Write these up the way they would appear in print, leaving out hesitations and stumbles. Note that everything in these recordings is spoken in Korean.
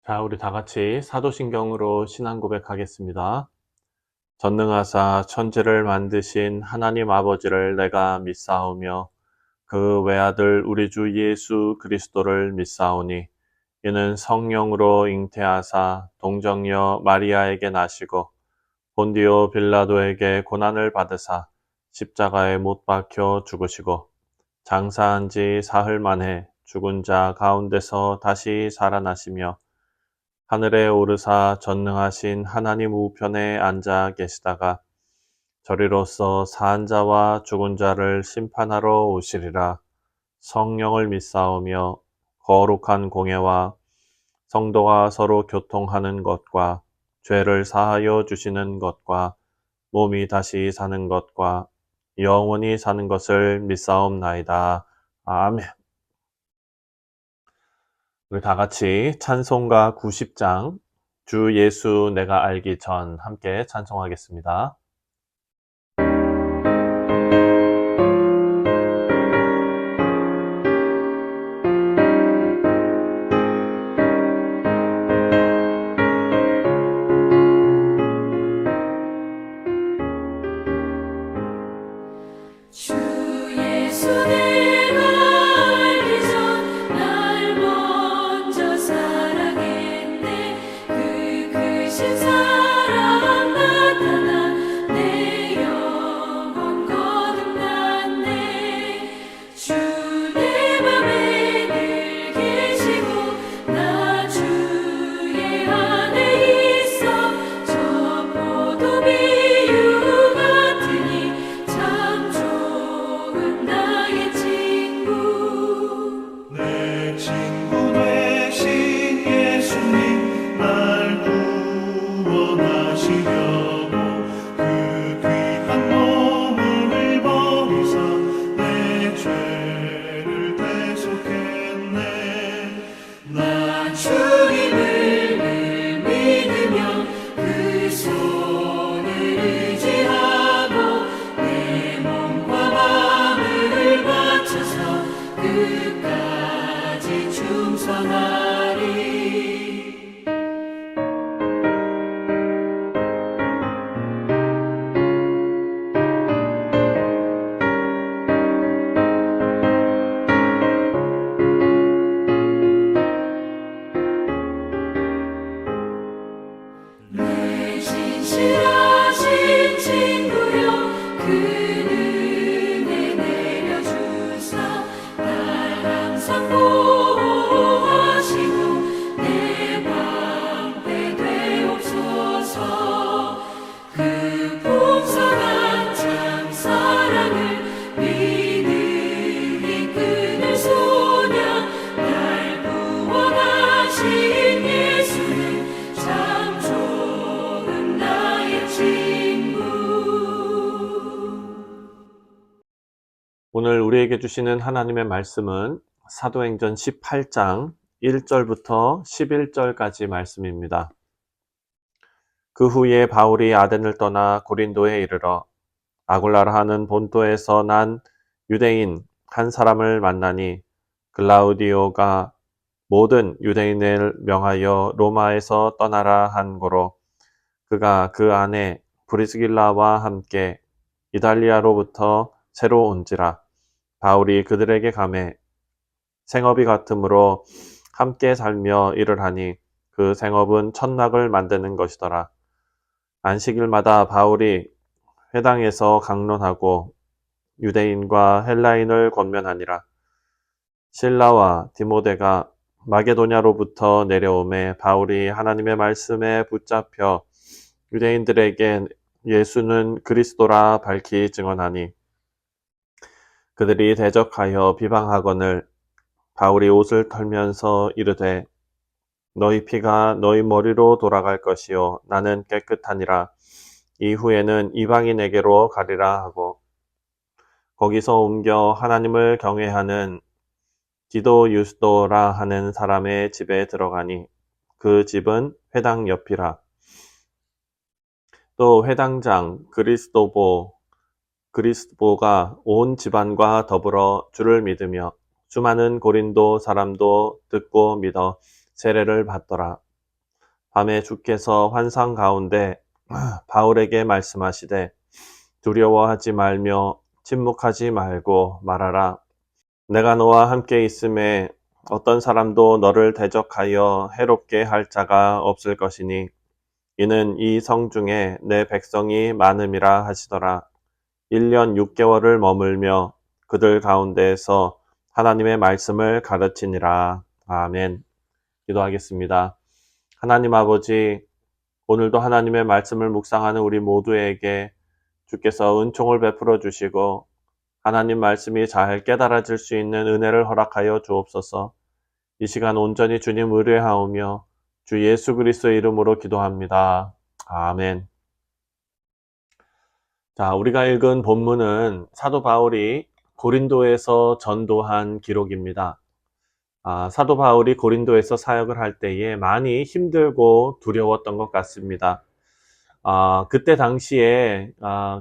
자, 우리 다 같이 사도신경으로 신앙 고백하겠습니다. 전능하사 천지를 만드신 하나님 아버지를 내가 믿사오며 그 외아들 우리 주 예수 그리스도를 믿사오니 이는 성령으로 잉태하사 동정녀 마리아에게 나시고 본디오 빌라도에게 고난을 받으사 십자가에 못 박혀 죽으시고 장사한 지 사흘 만에 죽은 자 가운데서 다시 살아나시며 하늘에 오르사 전능하신 하나님 우편에 앉아 계시다가 저리로서 산 자와 죽은 자를 심판하러 오시리라. 성령을 믿사오며 거룩한 공예와 성도가 서로 교통하는 것과 죄를 사하여 주시는 것과 몸이 다시 사는 것과 영원히 사는 것을 믿사옵나이다. 아멘. 우리 다 같이 찬송가 90장 주 예수 내가 알기 전 함께 찬송하겠습니다. 주 예수 내가 알기 전 날 먼저 사랑했네. 그 크신 사랑 나타나 내 영혼 거듭났네. 주 내 맘에 늘 계시고 나 주의 안에 있어. 저 포도 비유 같으니 참 좋은 나의 친구. 내 친구 되신 예수님 날 구원하시려고 그 귀한 몸을 버리사 내 죄를 대속했네. 난 주님을 늘 믿으며 그 손을 의지하고 내 몸과 마음을 바쳐서 끝까지 충성하리. 내 진실하신 친구여 그 은혜 내려주사 날 항상 보호하시고 내 방패 되옵소서. 그 풍성한 참 사랑을 믿음이 끊을 소냐. 날 구원하신 예수는 참 좋은 나의 친구. 오늘 우리에게 주시는 하나님의 말씀은 사도행전 18장 1절부터 11절까지 말씀입니다. 그 후에 바울이 아덴을 떠나 고린도에 이르러 아굴라라 하는 본토에서 난 유대인 한 사람을 만나니 글라우디오가 모든 유대인을 명하여 로마에서 떠나라 한 고로 그가 그 안에 브리스길라와 함께 이달리아로부터 새로 온지라. 바울이 그들에게 가매 생업이 같으므로 함께 살며 일을 하니 그 생업은 천막을 만드는 것이더라. 안식일마다 바울이 회당에서 강론하고 유대인과 헬라인을 권면하니라. 실라와 디모데가 마게도냐로부터 내려오매 바울이 하나님의 말씀에 붙잡혀 유대인들에게 예수는 그리스도라 밝히 증언하니 그들이 대적하여 비방하거늘 바울이 옷을 털면서 이르되 너희 피가 너희 머리로 돌아갈 것이요 나는 깨끗하니라. 이후에는 이방인에게로 가리라 하고 거기서 옮겨 하나님을 경외하는 디도 유스도라 하는 사람의 집에 들어가니 그 집은 회당 옆이라. 또 회당장 그리스도보가 온 집안과 더불어 주를 믿으며 수많은 고린도 사람도 듣고 믿어 세례를 받더라. 밤에 주께서 환상 가운데 바울에게 말씀하시되 두려워하지 말며 침묵하지 말고 말하라. 내가 너와 함께 있음에 어떤 사람도 너를 대적하여 해롭게 할 자가 없을 것이니 이는 이 성 중에 내 백성이 많음이라 하시더라. 1년 6개월을 머물며 그들 가운데에서 하나님의 말씀을 가르치니라. 아멘. 기도하겠습니다. 하나님 아버지, 오늘도 하나님의 말씀을 묵상하는 우리 모두에게 주께서 은총을 베풀어 주시고 하나님 말씀이 잘 깨달아질 수 있는 은혜를 허락하여 주옵소서. 이 시간 온전히 주님 의뢰하오며 주 예수 그리스도의 이름으로 기도합니다. 아멘. 자, 우리가 읽은 본문은 사도 바울이 고린도에서 전도한 기록입니다. 사도 바울이 고린도에서 사역을 할 때에 많이 힘들고 두려웠던 것 같습니다. 그때 당시에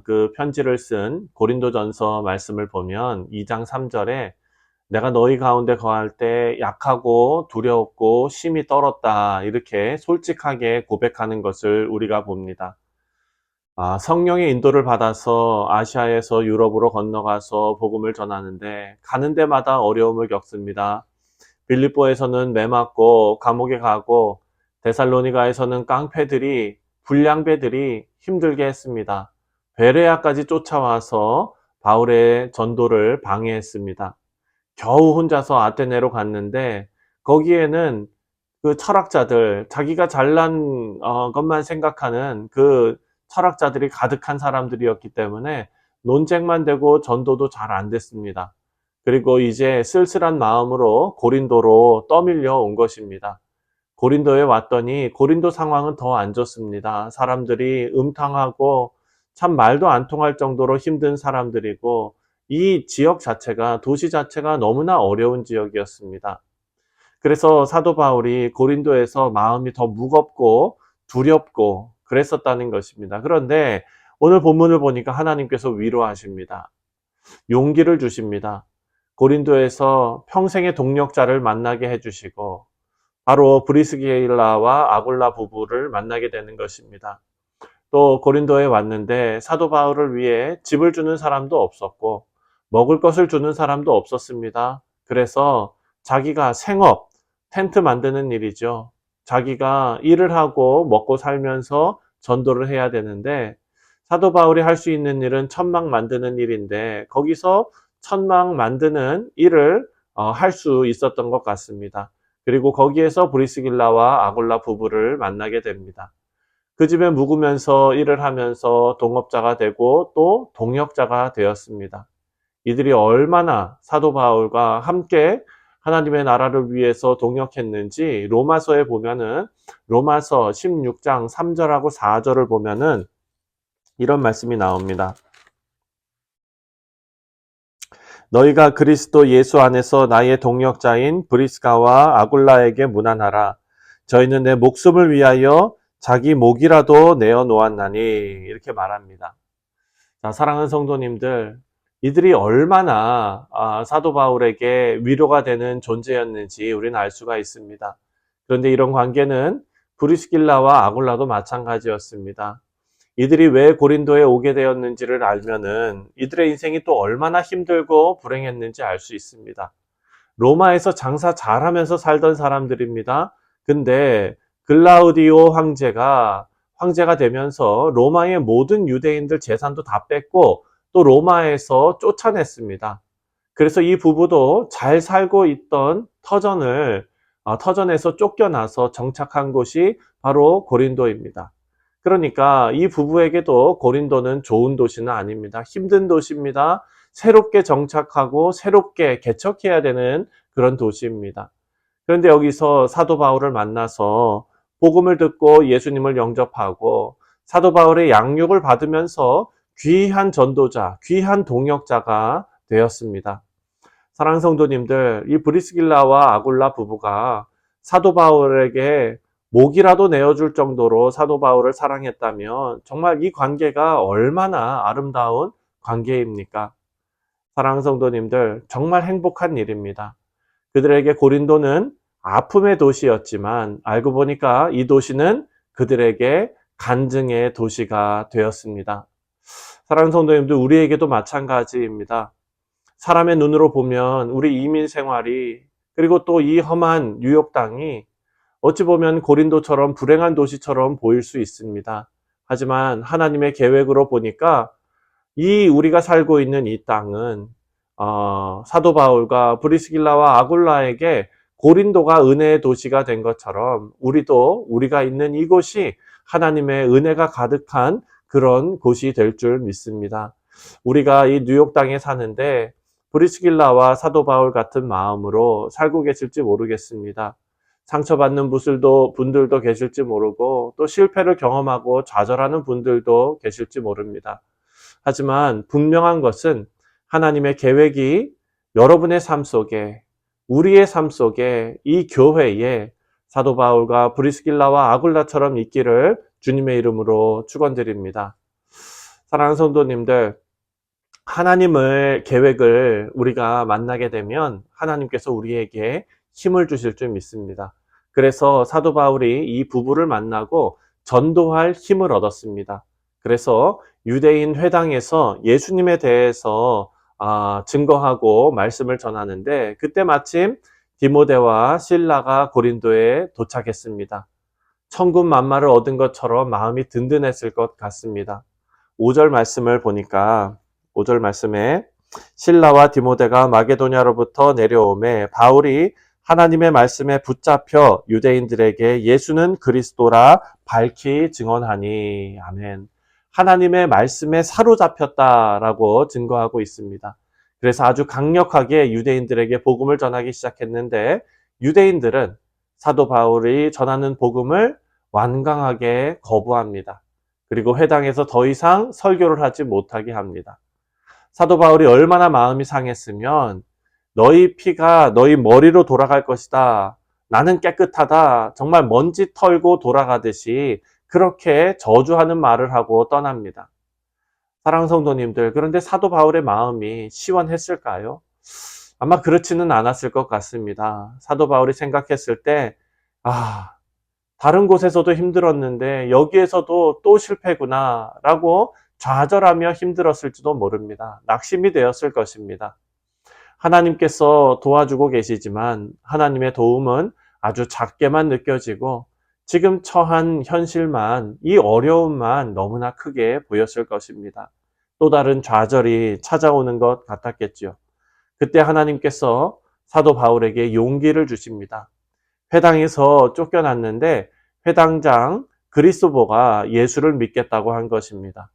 그 편지를 쓴 고린도전서 말씀을 보면 2장 3절에 내가 너희 가운데 거할 때 약하고 두려웠고 심히 떨었다, 이렇게 솔직하게 고백하는 것을 우리가 봅니다. 성령의 인도를 받아서 아시아에서 유럽으로 건너가서 복음을 전하는데 가는 데마다 어려움을 겪습니다. 빌립보에서는 매맞고 감옥에 가고 데살로니가에서는 깡패들이, 불량배들이 힘들게 했습니다. 베레아까지 쫓아와서 바울의 전도를 방해했습니다. 겨우 혼자서 아테네로 갔는데 거기에는 그 철학자들, 자기가 잘난 것만 생각하는 그 철학자들이 가득한 사람들이었기 때문에 논쟁만 되고 전도도 잘 안 됐습니다. 그리고 이제 쓸쓸한 마음으로 고린도로 떠밀려 온 것입니다. 고린도에 왔더니 고린도 상황은 더 안 좋습니다. 사람들이 음탕하고 참 말도 안 통할 정도로 힘든 사람들이고 이 지역 자체가, 도시 자체가 너무나 어려운 지역이었습니다. 그래서 사도 바울이 고린도에서 마음이 더 무겁고 두렵고 그랬었다는 것입니다. 그런데 오늘 본문을 보니까 하나님께서 위로하십니다. 용기를 주십니다. 고린도에서 평생의 동력자를 만나게 해주시고 바로 브리스길라와 아굴라 부부를 만나게 되는 것입니다. 또 고린도에 왔는데 사도 바울을 위해 집을 주는 사람도 없었고 먹을 것을 주는 사람도 없었습니다. 그래서 자기가 생업, 텐트 만드는 일이죠. 자기가 일을 하고 먹고 살면서 전도를 해야 되는데 사도 바울이 할 수 있는 일은 천막 만드는 일인데 거기서 천막 만드는 일을 할 수 있었던 것 같습니다. 그리고 거기에서 브리스길라와 아굴라 부부를 만나게 됩니다. 그 집에 묵으면서 일을 하면서 동업자가 되고 또 동역자가 되었습니다. 이들이 얼마나 사도 바울과 함께 하나님의 나라를 위해서 동역했는지 로마서에 보면은, 로마서 16장 3절하고 4절을 보면은 이런 말씀이 나옵니다. 너희가 그리스도 예수 안에서 나의 동역자인 브리스가와 아굴라에게 문안하라. 저희는 내 목숨을 위하여 자기 목이라도 내어 놓았나니, 이렇게 말합니다. 자, 사랑하는 성도님들, 이들이 얼마나 사도 바울에게 위로가 되는 존재였는지 우리는 알 수가 있습니다. 그런데 이런 관계는 브리스길라와 아굴라도 마찬가지였습니다. 이들이 왜 고린도에 오게 되었는지를 알면은 이들의 인생이 또 얼마나 힘들고 불행했는지 알 수 있습니다. 로마에서 장사 잘하면서 살던 사람들입니다. 근데 글라우디오 황제가 되면서 로마의 모든 유대인들 재산도 다 뺐고 또 로마에서 쫓아냈습니다. 그래서 이 부부도 잘 살고 있던 터전에서 쫓겨나서 정착한 곳이 바로 고린도입니다. 그러니까 이 부부에게도 고린도는 좋은 도시는 아닙니다. 힘든 도시입니다. 새롭게 정착하고 새롭게 개척해야 되는 그런 도시입니다. 그런데 여기서 사도 바울을 만나서 복음을 듣고 예수님을 영접하고 사도 바울의 양육을 받으면서 귀한 전도자, 귀한 동역자가 되었습니다. 사랑하는 성도님들, 이 브리스길라와 아굴라 부부가 사도 바울에게 목이라도 내어줄 정도로 사도 바울을 사랑했다면 정말 이 관계가 얼마나 아름다운 관계입니까? 사랑하는 성도님들, 정말 행복한 일입니다. 그들에게 고린도는 아픔의 도시였지만 알고 보니까 이 도시는 그들에게 간증의 도시가 되었습니다. 사랑하는 성도님들, 우리에게도 마찬가지입니다. 사람의 눈으로 보면 우리 이민 생활이, 그리고 또 이 험한 뉴욕 땅이 어찌 보면 고린도처럼 불행한 도시처럼 보일 수 있습니다. 하지만 하나님의 계획으로 보니까 이 우리가 살고 있는 이 땅은 사도 바울과 브리스길라와 아굴라에게 고린도가 은혜의 도시가 된 것처럼 우리도 우리가 있는 이곳이 하나님의 은혜가 가득한 그런 곳이 될 줄 믿습니다. 우리가 이 뉴욕 땅에 사는데 브리스길라와 사도 바울 같은 마음으로 살고 계실지 모르겠습니다. 상처받는 분들도 계실지 모르고 또 실패를 경험하고 좌절하는 분들도 계실지 모릅니다. 하지만 분명한 것은 하나님의 계획이 여러분의 삶 속에, 우리의 삶 속에, 이 교회에 사도 바울과 브리스길라와 아굴라처럼 있기를 주님의 이름으로 축원드립니다. 사랑하는 성도님들, 하나님의 계획을 우리가 만나게 되면 하나님께서 우리에게 힘을 주실 줄 믿습니다. 그래서 사도 바울이 이 부부를 만나고 전도할 힘을 얻었습니다. 그래서 유대인 회당에서 예수님에 대해서 증거하고 말씀을 전하는데, 그때 마침 디모데와 실라가 고린도에 도착했습니다. 천군 만마를 얻은 것처럼 마음이 든든했을 것 같습니다. 5절 말씀을 보니까 5절 말씀에 실라와 디모데가 마게도냐로부터 내려오매 바울이 하나님의 말씀에 붙잡혀 유대인들에게 예수는 그리스도라 밝히 증언하니. 아멘. 하나님의 말씀에 사로잡혔다라고 증거하고 있습니다. 그래서 아주 강력하게 유대인들에게 복음을 전하기 시작했는데, 유대인들은 사도 바울이 전하는 복음을 완강하게 거부합니다. 그리고 회당에서 더 이상 설교를 하지 못하게 합니다. 사도 바울이 얼마나 마음이 상했으면 너희 피가 너희 머리로 돌아갈 것이다. 나는 깨끗하다. 정말 먼지 털고 돌아가듯이 그렇게 저주하는 말을 하고 떠납니다. 사랑하는 성도님들, 그런데 사도 바울의 마음이 시원했을까요? 아마 그렇지는 않았을 것 같습니다. 사도 바울이 생각했을 때, 다른 곳에서도 힘들었는데 여기에서도 또 실패구나 라고 좌절하며 힘들었을지도 모릅니다. 낙심이 되었을 것입니다. 하나님께서 도와주고 계시지만 하나님의 도움은 아주 작게만 느껴지고 지금 처한 현실만, 이 어려움만 너무나 크게 보였을 것입니다. 또 다른 좌절이 찾아오는 것 같았겠죠. 그때 하나님께서 사도 바울에게 용기를 주십니다. 회당에서 쫓겨났는데 회당장 그리스도가 예수를 믿겠다고 한 것입니다.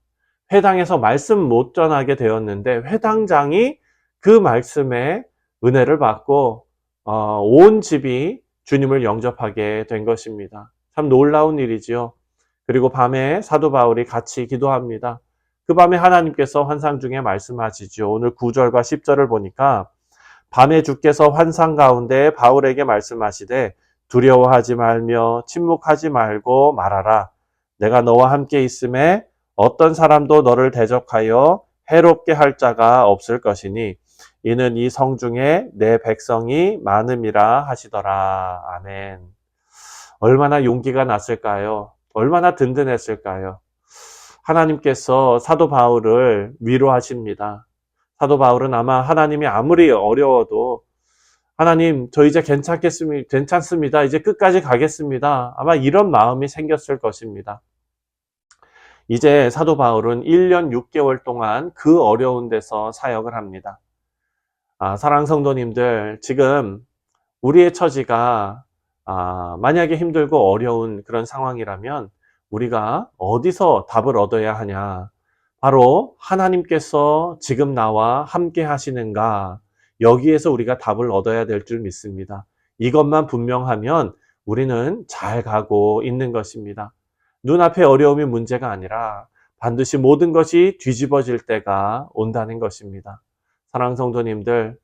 회당에서 말씀 못 전하게 되었는데 회당장이 그 말씀에 은혜를 받고 온 집이 주님을 영접하게 된 것입니다. 참 놀라운 일이지요. 그리고 밤에 사도 바울이 같이 기도합니다. 그 밤에 하나님께서 환상 중에 말씀하시죠. 오늘 9절과 10절을 보니까 밤에 주께서 환상 가운데 바울에게 말씀하시되 두려워하지 말며 침묵하지 말고 말하라. 내가 너와 함께 있음에 어떤 사람도 너를 대적하여 해롭게 할 자가 없을 것이니 이는 이 성중에 내 백성이 많음이라 하시더라. 아멘. 얼마나 용기가 났을까요? 얼마나 든든했을까요? 하나님께서 사도 바울을 위로하십니다. 사도 바울은 아마 하나님이 아무리 어려워도 하나님, 저 이제 괜찮습니다. 이제 끝까지 가겠습니다. 아마 이런 마음이 생겼을 것입니다. 이제 사도 바울은 1년 6개월 동안 그 어려운 데서 사역을 합니다. 사랑하는 성도님들, 지금 우리의 처지가 만약에 힘들고 어려운 그런 상황이라면 우리가 어디서 답을 얻어야 하냐? 바로 하나님께서 지금 나와 함께 하시는가? 여기에서 우리가 답을 얻어야 될 줄 믿습니다. 이것만 분명하면 우리는 잘 가고 있는 것입니다. 눈앞의 어려움이 문제가 아니라 반드시 모든 것이 뒤집어질 때가 온다는 것입니다. 사랑하는 성도님들,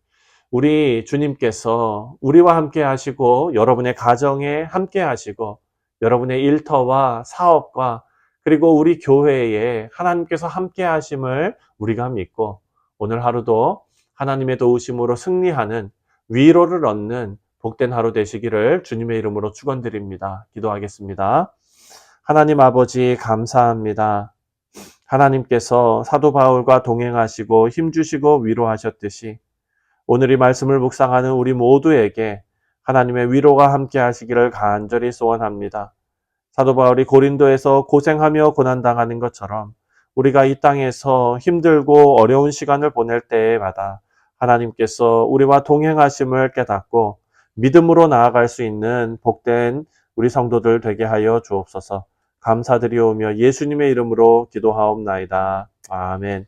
우리 주님께서 우리와 함께 하시고 여러분의 가정에 함께 하시고 여러분의 일터와 사업과 그리고 우리 교회에 하나님께서 함께 하심을 우리가 믿고 오늘 하루도 하나님의 도우심으로 승리하는, 위로를 얻는 복된 하루 되시기를 주님의 이름으로 축원드립니다. 기도하겠습니다. 하나님 아버지 감사합니다. 하나님께서 사도 바울과 동행하시고 힘주시고 위로하셨듯이 오늘 이 말씀을 묵상하는 우리 모두에게 하나님의 위로가 함께 하시기를 간절히 소원합니다. 사도 바울이 고린도에서 고생하며 고난당하는 것처럼 우리가 이 땅에서 힘들고 어려운 시간을 보낼 때마다 하나님께서 우리와 동행하심을 깨닫고 믿음으로 나아갈 수 있는 복된 우리 성도들 되게 하여 주옵소서. 감사드리오며 예수님의 이름으로 기도하옵나이다. 아멘.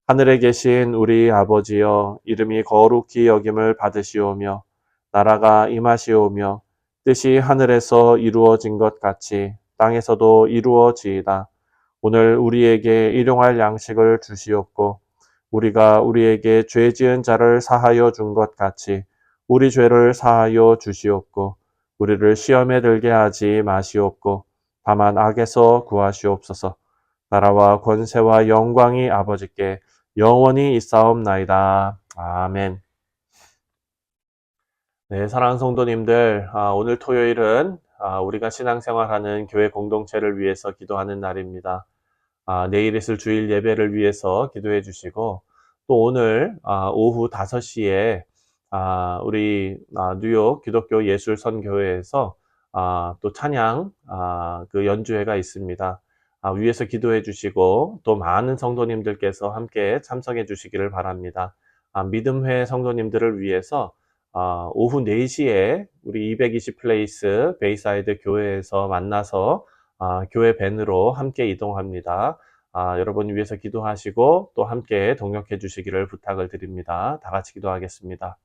하늘에 계신 우리 아버지여, 이름이 거룩히 여김을 받으시오며 나라가 임하시오며 뜻이 하늘에서 이루어진 것 같이 땅에서도 이루어지이다. 오늘 우리에게 일용할 양식을 주시옵고 우리가 우리에게 죄 지은 자를 사하여 준 것 같이 우리 죄를 사하여 주시옵고 우리를 시험에 들게 하지 마시옵고 다만 악에서 구하시옵소서. 나라와 권세와 영광이 아버지께 영원히 있사옵나이다. 아멘. 네, 사랑하는 성도님들, 오늘 토요일은 우리가 신앙생활하는 교회 공동체를 위해서 기도하는 날입니다. 내일 있을 주일 예배를 위해서 기도해 주시고 또 오늘 오후 5시에 우리 뉴욕 기독교 예술선교회에서 또 찬양 그 연주회가 있습니다. 위에서 기도해 주시고 또 많은 성도님들께서 함께 참석해 주시기를 바랍니다. 믿음회 성도님들을 위해서 오후 4시에 우리 220 플레이스 베이사이드 교회에서 만나서 교회 밴으로 함께 이동합니다. 여러분 위해서 기도하시고 또 함께 동역해 주시기를 부탁을 드립니다. 다 같이 기도하겠습니다.